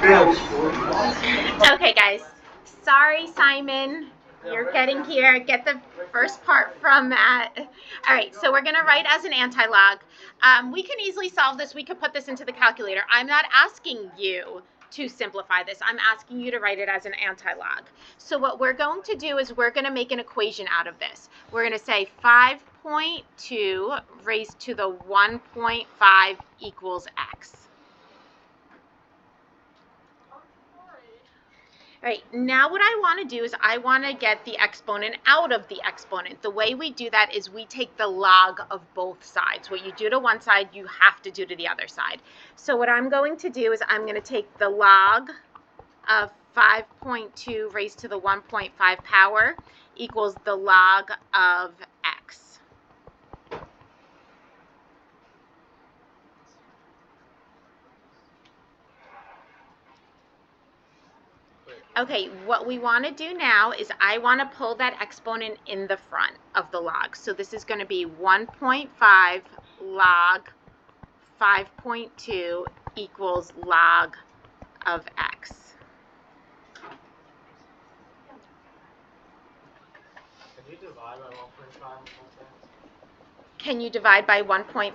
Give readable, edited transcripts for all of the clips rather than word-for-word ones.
Okay, guys. Sorry, Simon. You're getting here. Get the first part from Matt. All right, so we're going to write as an anti-log. We can easily solve this. We could put this into the calculator. I'm not asking you to simplify this. I'm asking you to write it as an anti-log. So what we're going to do is we're going to make an equation out of this. We're going to say 5.2 raised to the 1.5 equals x. All right, now what I want to do is I want to get the exponent out of the exponent. The way we do that is we take the log of both sides. What you do to one side, you have to do to the other side. So what I'm going to do is I'm going to take the log of 5.2 raised to the 1.5 power equals the log of x. Okay, what we want to do now is I want to pull that exponent in the front of the log. So this is going to be 1.5 log 5.2 equals log of x. Can you divide by 1.5? Can you divide by 1.5?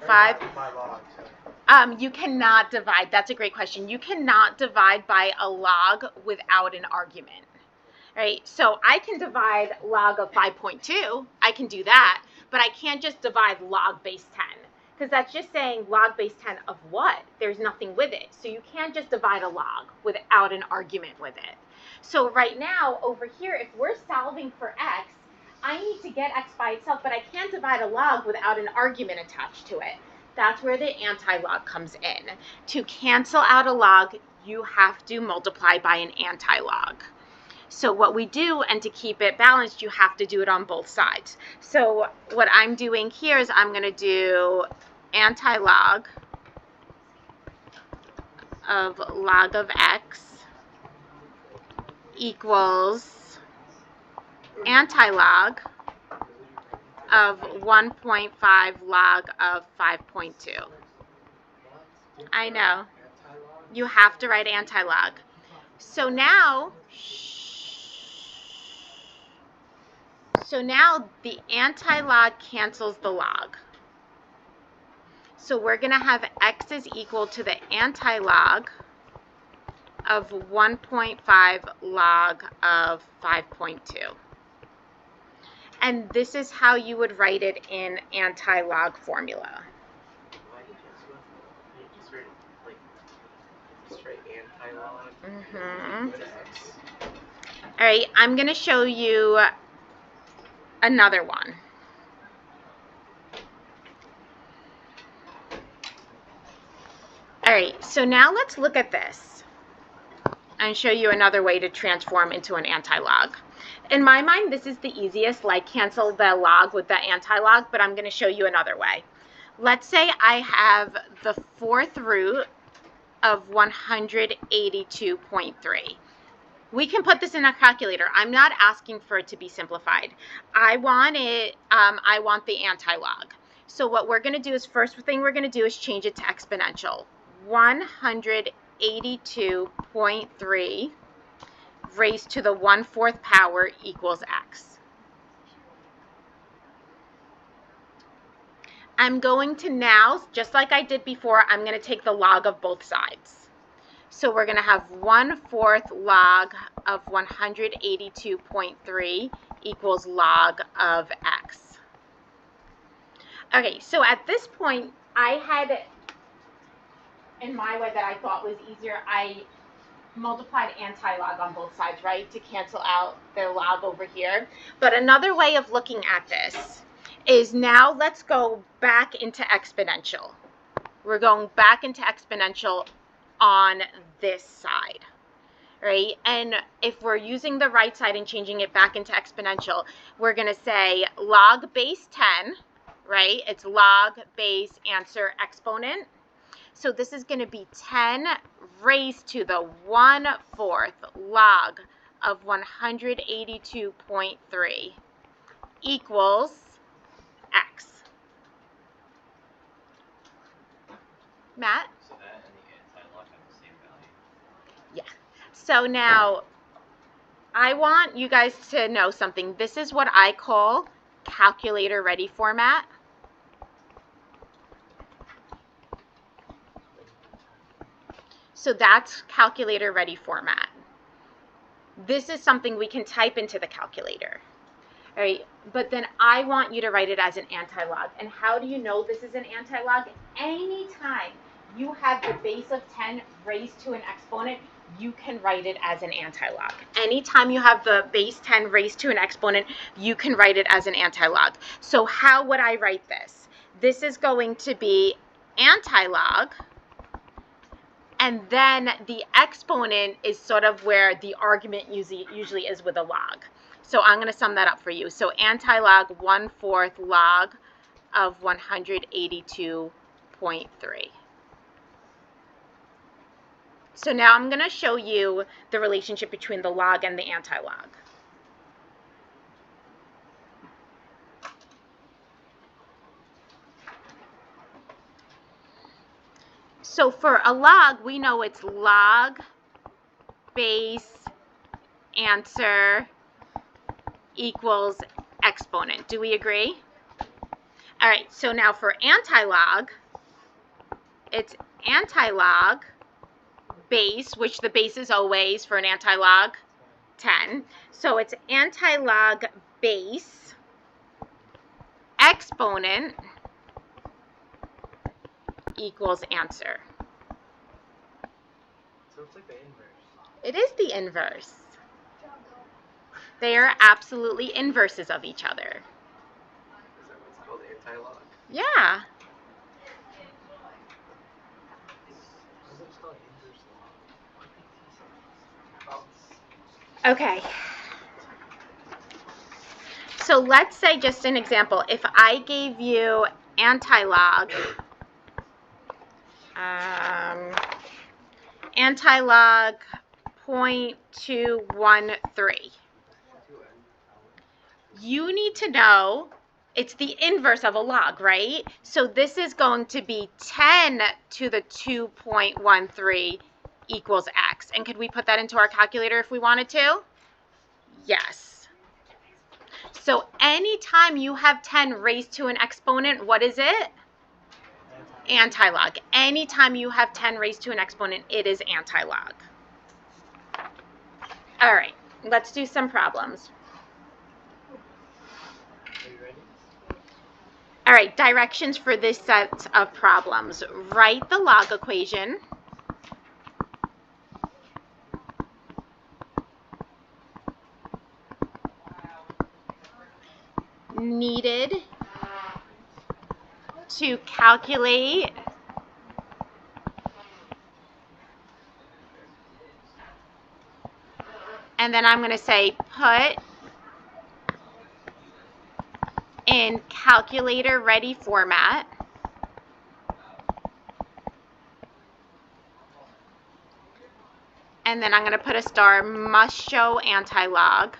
By log, You cannot divide. That's a great question. You cannot divide by a log without an argument. Right? So I can divide log of 5.2. I can do that, but I can't just divide log base 10 because that's just saying log base 10 of what? There's nothing with it. So you can't just divide a log without an argument with it. So right now over here, if we're solving for x, I need to get x by itself, but I can't divide a log without an argument attached to it. That's where the anti-log comes in. To cancel out a log, you have to multiply by an anti-log. So what we do, and to keep it balanced, you have to do it on both sides. So what I'm doing here is I'm going to do anti-log of log of x equals anti-log of 1.5 log of 5.2. I know. You have to write anti-log. So now the anti-log cancels the log. So we're going to have x is equal to the anti-log of 1.5 log of 5.2. And this is how you would write it in anti-log formula. straight anti-log. All right, I'm going to show you another one. All right, so now let's look at this and show you another way to transform into an anti-log. In my mind, this is the easiest, like cancel the log with the anti-log, but I'm going to show you another way. Let's say I have the fourth root of 182.3. We can put this in a calculator. I'm not asking for it to be simplified. I want the anti-log. So what we're going to do is, first thing we're going to do is change it to exponential. 182.3 raised to the 1/4 power equals x. I'm going to now, just like I did before, I'm going to take the log of both sides. So we're going to have 1/4 log of 182.3 equals log of x. Okay, so at this point, I had, in my way that I thought was easier, I multiplied anti-log on both sides, right, to cancel out the log over here. But another way of looking at this is, now let's go back into exponential. We're going back into exponential on this side, right? And if we're using the right side and changing it back into exponential, we're going to say log base 10, right? It's log base answer exponent. So this is going to be 10 raised to the 1/4 log of 182.3 equals x. Matt? So that and the anti-log have the same value? Yes. So now I want you guys to know something. This is what I call calculator ready format. So that's calculator ready format. This is something we can type into the calculator. All right, but then I want you to write it as an anti-log. And how do you know this is an anti-log? Anytime you have the base of 10 raised to an exponent, you can write it as an anti-log. Anytime you have the base 10 raised to an exponent, you can write it as an anti-log. So how would I write this? This is going to be anti-log, and then the exponent is sort of where the argument usually is with a log. So I'm going to sum that up for you. So anti-log 1/4 log of 182.3. So now I'm going to show you the relationship between the log and the anti-log. So for a log, we know it's log base answer equals exponent. Do we agree? All right, so now for anti-log, it's anti-log base, which the base is always for an anti-log 10. So it's anti-log base exponent equals answer. So it's like the inverse. It is the inverse. They are absolutely inverses of each other. Is that what's called anti-log? Yeah. Is it called inverse log? Okay. So let's say, just an example, if I gave you anti-log, anti-log 0.213. You need to know it's the inverse of a log, right? So this is going to be 10 to the 2.13 equals x. And could we put that into our calculator if we wanted to? Yes. So anytime you have 10 raised to an exponent, what is it? Anti-log. Anytime you have 10 raised to an exponent, it is anti-log. All right, let's do some problems. Are you ready? All right, directions for this set of problems. Write the log equation. Needed to calculate and then I'm going to say put in calculator ready format. And then I'm going to put a star, must show anti-log.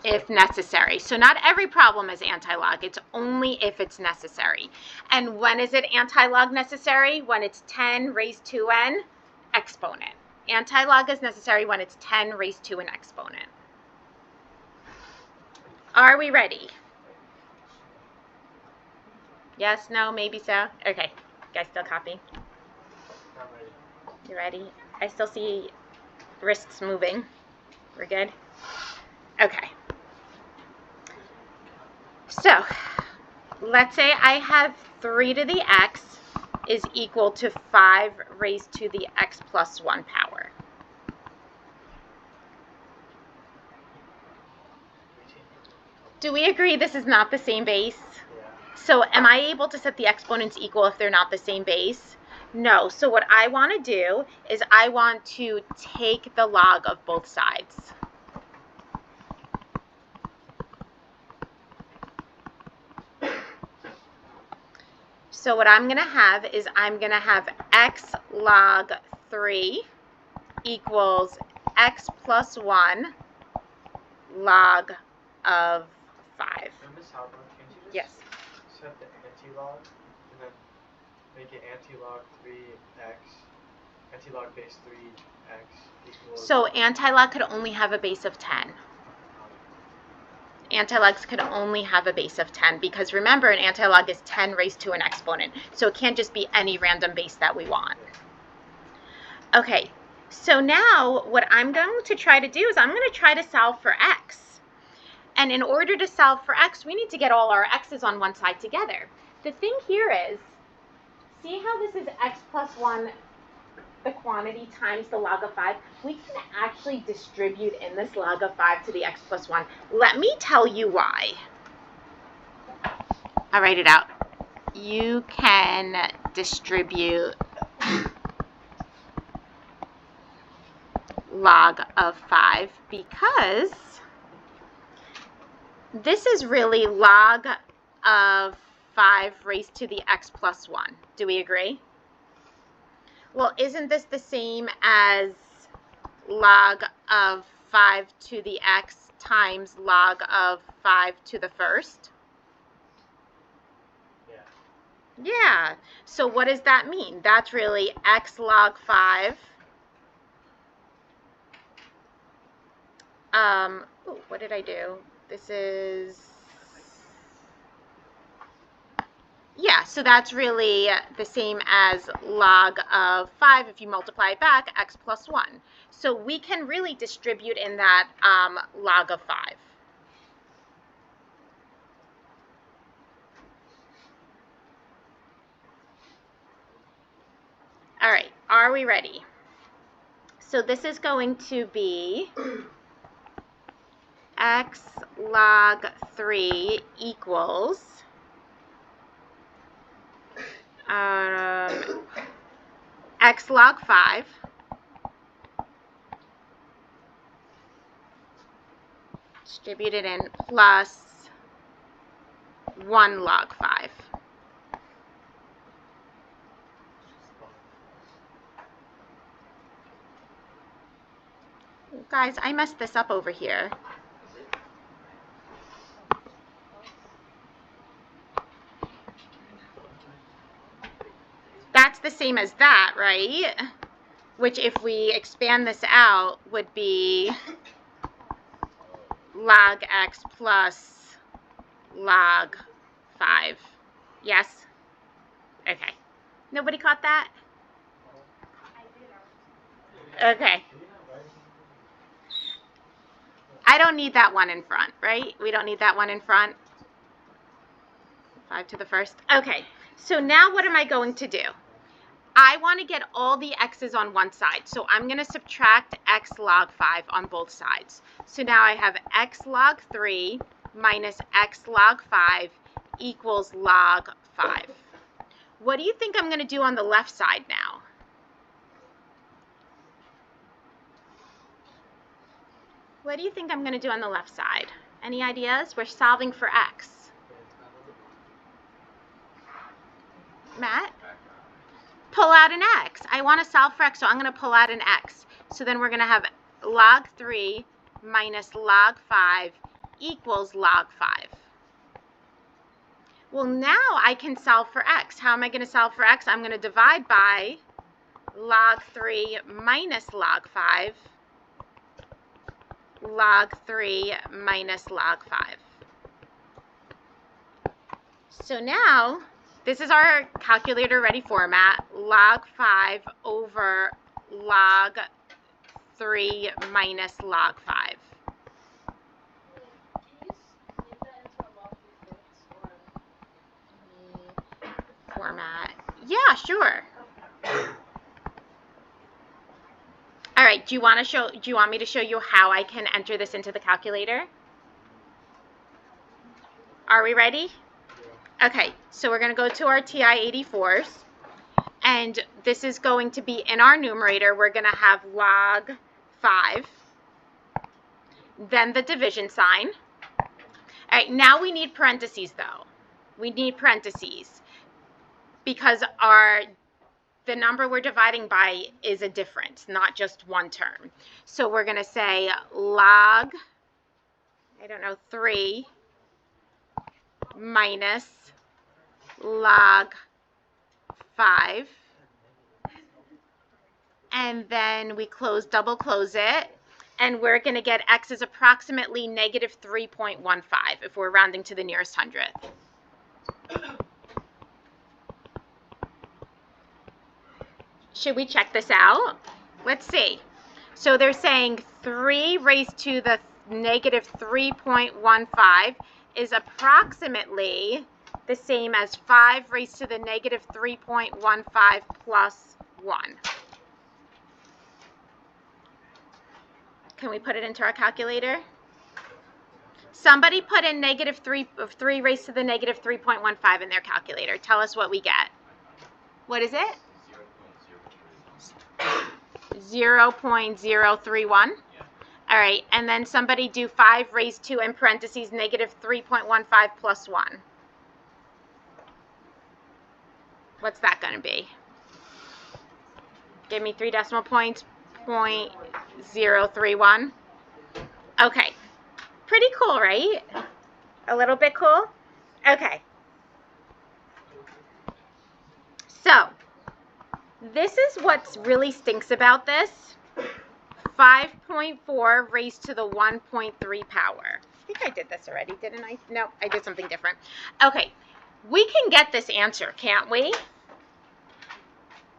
If necessary. So not every problem is anti-log. It's only if it's necessary. And when is it anti-log necessary? When it's 10 raised to an exponent. Anti-log is necessary when it's 10 raised to an exponent. Are we ready? Yes, no, maybe so? Okay. Guys still copying? Not ready. You ready? I still see wrists moving. We're good? Okay. So, let's say I have 3 to the x is equal to 5 raised to the x plus 1 power. Do we agree this is not the same base? Yeah. So am I able to set the exponents equal if they're not the same base? No. So what I want to do is I want to take the log of both sides. So what I'm going to have is I'm going to have x log 3 equals x plus 1 log of 5. Miss Halpern, can't you just Yes. set the anti-log and then make it anti-log 3x, anti-log base 3x equals... So anti-log could only have a base of 10. Anti-logs could only have a base of 10 because remember an anti-log is 10 raised to an exponent. So it can't just be any random base that we want. Okay, so now what I'm going to try to do is I'm going to try to solve for x. And in order to solve for x, we need to get all our x's on one side together. The thing here is, see how this is x plus 1, the quantity times the log of 5? We can actually distribute in this log of 5 to the x plus 1. Let me tell you why. I'll write it out. You can distribute log of 5 because this is really log of 5 raised to the x plus 1. Do we agree? Well, isn't this the same as log of 5 to the x times log of 5 to the first? Yeah. Yeah. So what does that mean? That's really x log 5. Ooh, what did I do? This is... Yeah, so that's really the same as log of 5 if you multiply it back, x plus 1. So we can really distribute in that log of 5. All right, are we ready? So this is going to be x log 3 equals x log 5 distributed in plus 1 log 5. Guys, I messed this up over here. That's the same as that, right? Which if we expand this out would be log x plus log 5. Yes? Okay. Nobody caught that? Okay. I don't need that one in front, right? We don't need that one in front. 5 to the first. Okay. So now what am I going to do? I want to get all the x's on one side. So I'm going to subtract x log 5 on both sides. So now I have x log 3 minus x log 5 equals log 5. What do you think I'm going to do on the left side now? What do you think I'm going to do on the left side? Any ideas? We're solving for x. Matt? Pull out an x. I want to solve for x, so I'm going to pull out an x. So then we're going to have log 3 minus log 5 equals log 5. Well, now I can solve for x. How am I going to solve for x? I'm going to divide by log 3 minus log 5, log 3 minus log 5. So now, this is our calculator ready format, log 5 over log 3 minus log 5. Format. Yeah, sure. All right, do you want me to show you how I can enter this into the calculator? Are we ready? Okay, so we're going to go to our TI-84s, and this is going to be in our numerator. We're going to have log 5, then the division sign. All right, now we need parentheses, though. We need parentheses because the number we're dividing by is a difference, not just one term. So we're going to say log, 3 minus log 5. And then we double close it. And we're going to get x is approximately negative 3.15 if we're rounding to the nearest hundredth. Should we check this out? Let's see. So they're saying 3 raised to the negative 3.15 is approximately the same as 5 raised to the negative 3.15 plus 1. Can we put it into our calculator? Somebody put in negative 3 raised to the negative 3.15 in their calculator. Tell us what we get. What is it? 0.031? Yeah. All right, and then somebody do 5 raised to, in parentheses, negative 3.15 plus 1. What's that going to be? Give me 3 decimal points. 0.031. Okay. Pretty cool, right? A little bit cool? Okay. So, this is what really stinks about this. 5.4 raised to the 1.3 power. I think I did this already, didn't I? No, I did something different. Okay. We can get this answer, can't we?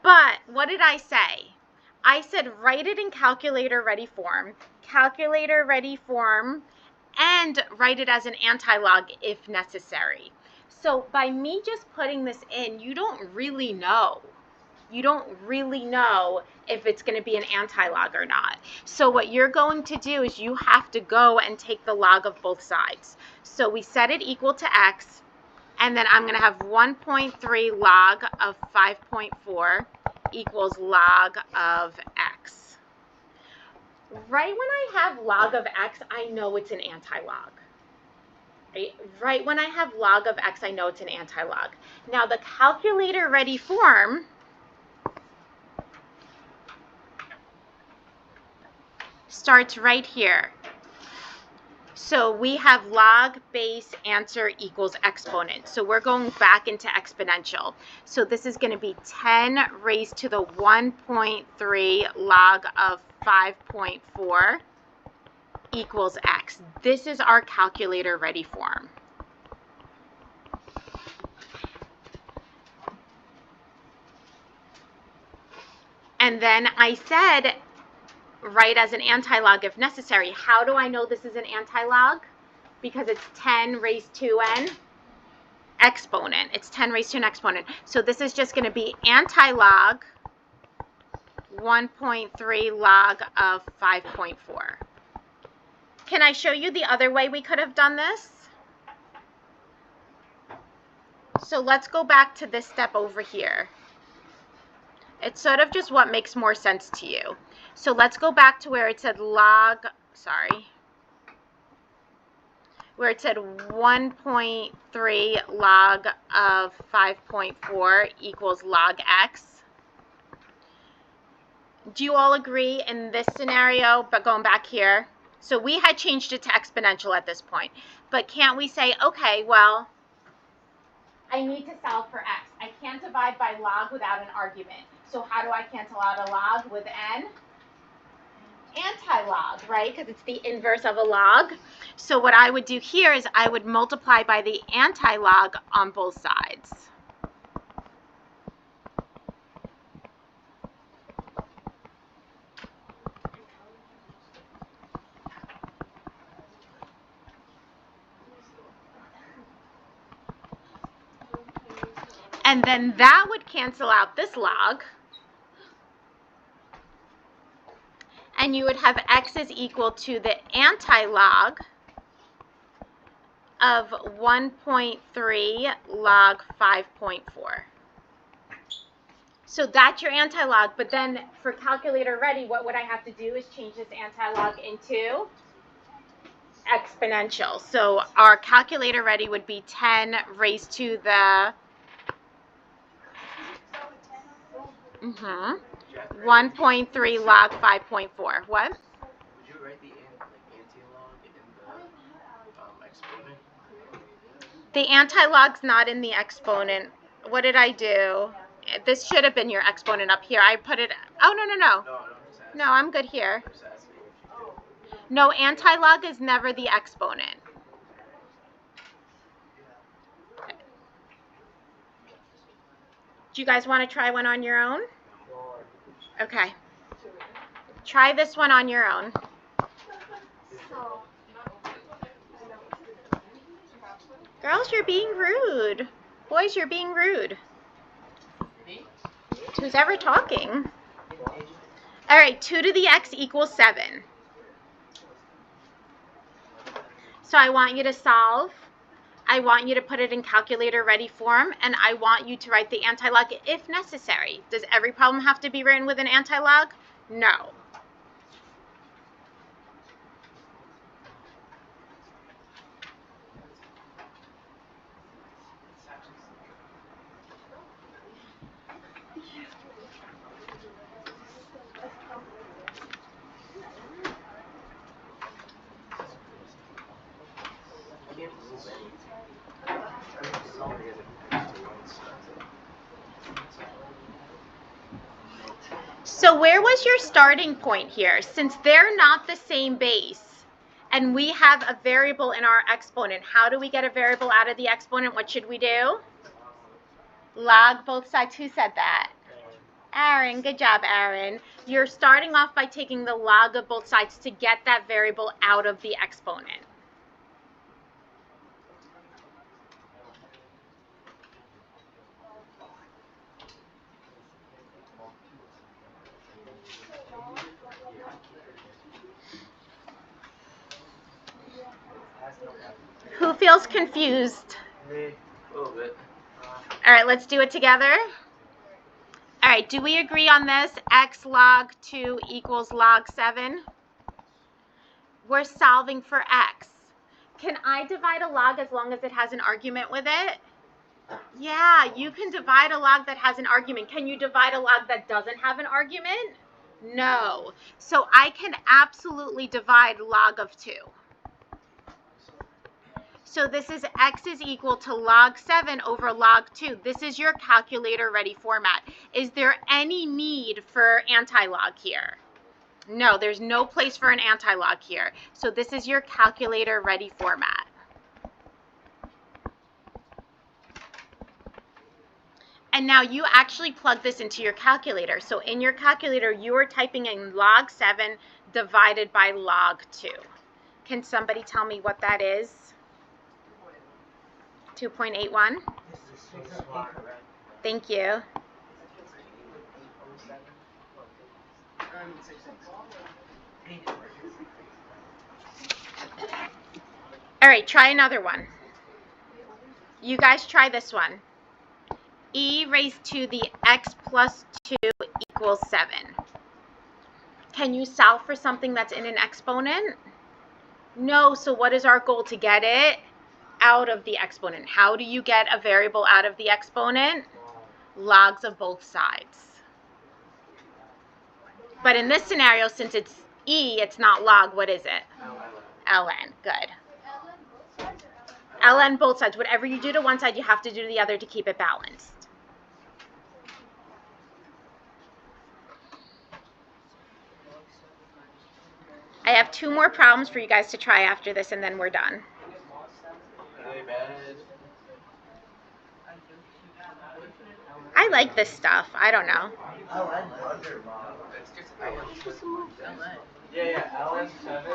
But what did I say? I said write it in calculator-ready form, and write it as an anti-log if necessary. So by me just putting this in, you don't really know. You don't really know if it's going to be an anti-log or not. So what you're going to do is you have to go and take the log of both sides. So we set it equal to x, and then I'm going to have 1.3 log of 5.4 equals log of x. Right when I have log of x, I know it's an anti-log. Right when I have log of x, I know it's an anti-log. Now the calculator-ready form starts right here. So we have log base answer equals exponent. So we're going back into exponential. So this is going to be 10 raised to the 1.3 log of 5.4 equals x. This is our calculator ready form. And then I said write as an anti-log if necessary. How do I know this is an anti-log? Because it's 10 raised to an exponent. It's 10 raised to an exponent. So this is just going to be anti-log 1.3 log of 5.4. Can I show you the other way we could have done this? So let's go back to this step over here. It's sort of just what makes more sense to you. So let's go back to where it said where it said 1.3 log of 5.4 equals log x. Do you all agree in this scenario, but going back here? So we had changed it to exponential at this point. But can't we say, okay, well, I need to solve for x. I can't divide by log without an argument. So how do I cancel out a log with an anti-log, right? Because it's the inverse of a log. So what I would do here is I would multiply by the anti-log on both sides. And then that would cancel out this log. And you would have x is equal to the anti-log of 1.3 log 5.4. So that's your anti-log, but then for calculator ready, what would I have to do is change this anti-log into exponential. So our calculator ready would be 10 raised to the 1.3 log 5.4. What? Would you write the anti-log in the exponent? The anti-log's not in the exponent. What did I do? This should have been your exponent up here. I put it, oh, no. No, I'm good here. No, anti-log is never the exponent. Do you guys want to try one on your own? Okay. Try this one on your own. Girls, you're being rude. Boys, you're being rude. Who's ever talking? All right, 2 to the x equals 7. So I want you to solve. I want you to put it in calculator ready form, and I want you to write the anti-log if necessary. Does every problem have to be written with an anti-log? No. So where was your starting point here? Since they're not the same base, and we have a variable in our exponent, how do we get a variable out of the exponent? What should we do? Log both sides. Who said that? Aaron. Good job, Aaron. You're starting off by taking the log of both sides to get that variable out of the exponent. Who feels confused? Me. A little bit. All right, let's do it together. All right, do we agree on this? X log 2 equals log 7. We're solving for x. Can I divide a log as long as it has an argument with it? Yeah, you can divide a log that has an argument. Can you divide a log that doesn't have an argument? No. So I can absolutely divide log of 2. So this is x is equal to log 7 over log 2. This is your calculator ready format. Is there any need for anti-log here? No, there's no place for an anti-log here. So this is your calculator ready format. And now you actually plug this into your calculator. So in your calculator, you are typing in log 7 divided by log 2. Can somebody tell me what that is? 2.81? Thank you. All right, try another one. You guys try this one. E raised to the x plus 2 equals 7. Can you solve for something that's in an exponent? No, so what is our goal? To get it out of the exponent. How do you get a variable out of the exponent? Logs of both sides. But in this scenario, since it's E, it's not log, what is it? ln. Good. ln both sides. Whatever you do to one side, you have to do to the other to keep it balanced. I have 2 more problems for you guys to try after this, and then we're done. I like this stuff. I don't know. Yeah, ln 7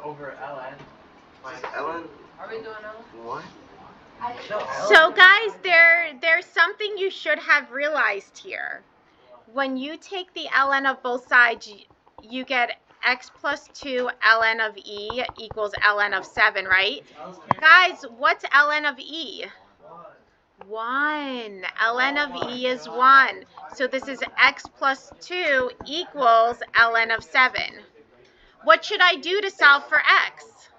over ln minus ln. Are we doing ln? What? So guys, there's something you should have realized here. When you take the ln of both sides, you get x plus 2 ln of e equals ln of 7, right? Guys, what's ln of e? 1. ln of e is 1. So this is x plus 2 equals ln of 7. What should I do to solve for x?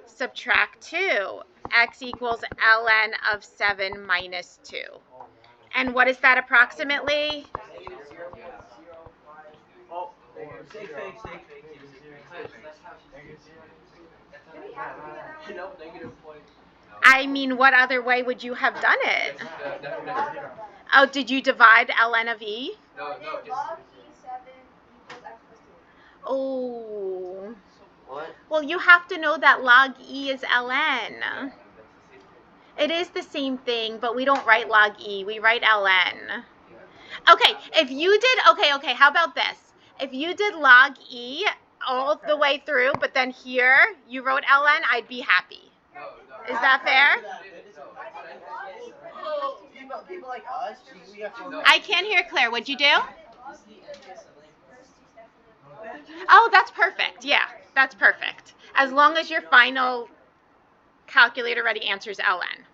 Subtract 2. X equals ln of 7 minus 2. And what is that approximately? I mean, what other way would you have done it? Oh, did you divide ln of e? No, just log E7 equals x plus 2. Oh. What? Well, you have to know that log e is ln. It is the same thing, but we don't write log e. We write ln. Okay, if you did, okay, how about this? If you did log e all the way through, but then here you wrote ln, I'd be happy. Is that fair? People like us, we have to... I can't hear Claire. What'd you do? Oh, that's perfect. Yeah, that's perfect. As long as your final calculator ready answers ln.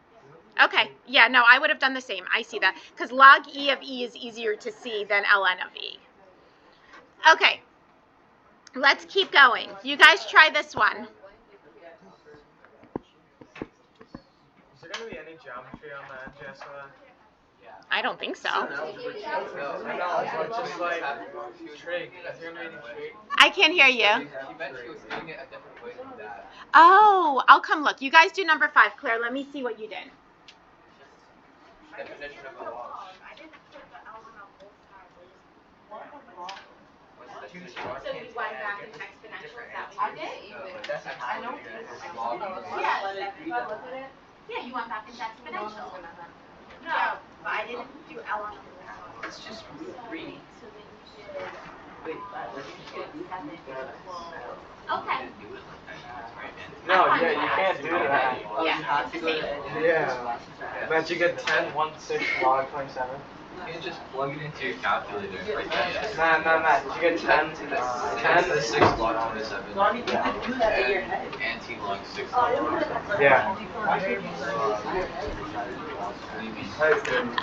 Okay, yeah, no, I would have done the same. I see that. Because log e of e is easier to see than ln of e. Okay, let's keep going. You guys try this one. Is there going to be any geometry on the end, Jessica? I don't think so. I know, but just like trig. Is there going to be any trig? I can't hear you. She meant she was doing it a different way than that. Oh, I'll come look. You guys do number 5. Claire, let me see what you did. Definition of a log. I didn't put the ln on both sides. What's the definition? So we went back in exponential. Is that what you did? That's I know. Yes. Yeah, you went back into exponential. No, but I didn't do ln on both sides. It's just root 3. Wait, let's just get root 3. Okay. No, yeah, you can't do that. Oh, you have to go to Yeah. But you get 10, 1, 6 log 27. You can just plug it into your calculator right there. Nah. You get 10, 10 to the 6 log 27. Lonnie, you could do that in your head. Anti-log 6 log 27. Yeah.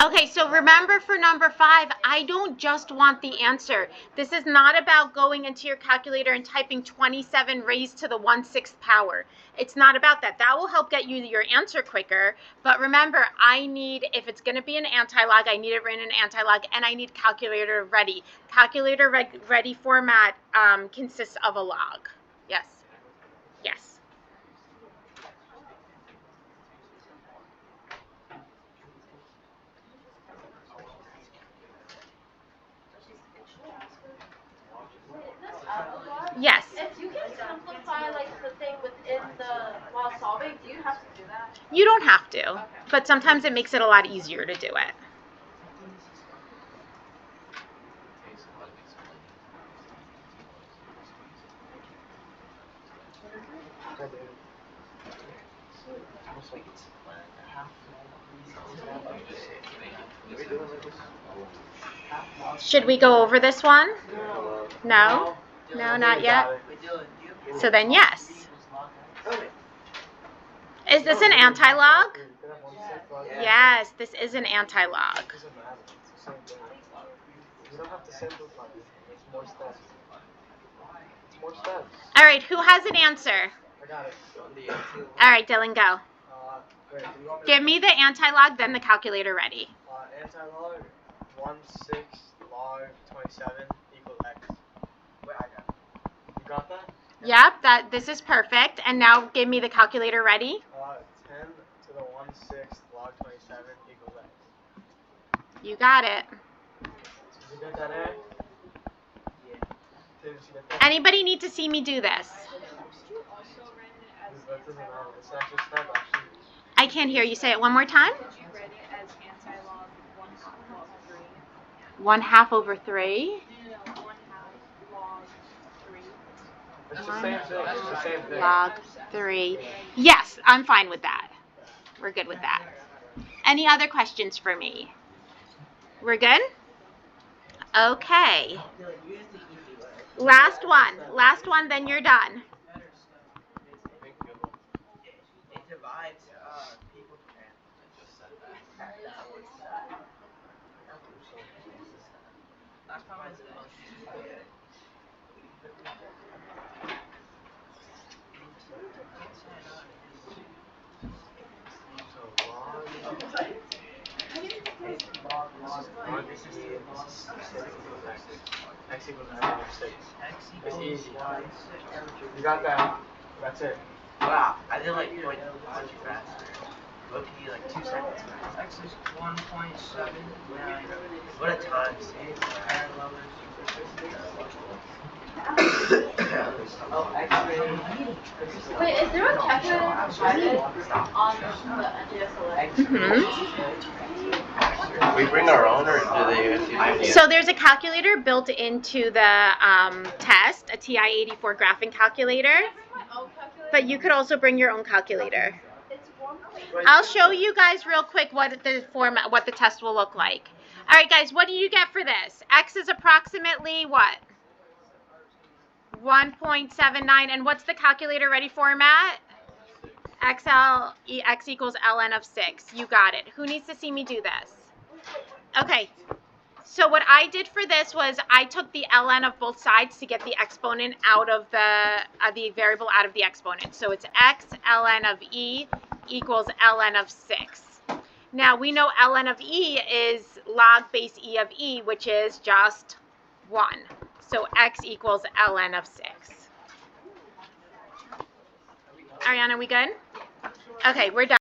Okay, so remember for number 5, I don't just want the answer. This is not about going into your calculator and typing 27 raised to the 1/6 power. It's not about that. That will help get you your answer quicker. But remember, I need, if it's going to be an anti-log, I need it written in anti-log, and I need calculator ready. Calculator ready format consists of a log. Yes. Yes. Yes. If you can simplify like the thing within the while solving, do you have to do that? You don't have to, but sometimes it makes it a lot easier to do it. Should we go over this one? No? No, not yet? So then yes. Is this an anti-log? Yes, this is an anti-log. You don't have to simplify it. It's more steps. It's more steps. All right, who has an answer? I got it. All right, Dylan, go. Wait, do you want Give me the anti-log, then the calculator ready. Anti-log 1/6 log 27 equals x. Wait, I got it. You got that? Yep, this is perfect. And now give me the calculator ready. 10 to the 1/6 log 27 equals x. You got it. Did you get that, Eric? Yeah. Did you get that? Anybody need to see me do this? That doesn't matter. It's an extra step, actually. I can't hear you. Say it one more time. Did you write it as anti-log 1/3? 1/2 over 3. No, 1/2 log 3. It's the same thing. It's the same thing. Log 3. Yes, I'm fine with that. We're good with that. Any other questions for me? We're good? Okay. Last one, then you're done. It divides people. Last time I did it. X equals negative 6. It's easy. You got that. That's it. Wow, I did like 0.1 faster. Okay, like 2 seconds. X is 1.79. What a time, see? Oh, X-ray. Wait, is there a calculator provided on the NGS Select? We bring our own, or do they? So there's a calculator built into the test, a TI-84 graphing calculator, My own calculator? but you could also bring your own calculator. It's 1. I'll show you guys real quick what the test will look like. All right, guys, what do you get for this? X is approximately what? 1.79, and what's the calculator ready format? X equals ln of 6. You got it. Who needs to see me do this? Okay. So what I did for this was I took the ln of both sides to get the exponent out of the variable out of the exponent. So it's x ln of e equals ln of 6. Now we know ln of e is log base e of e, which is just 1. So x equals ln of 6. Ariana, we good? Okay, we're done.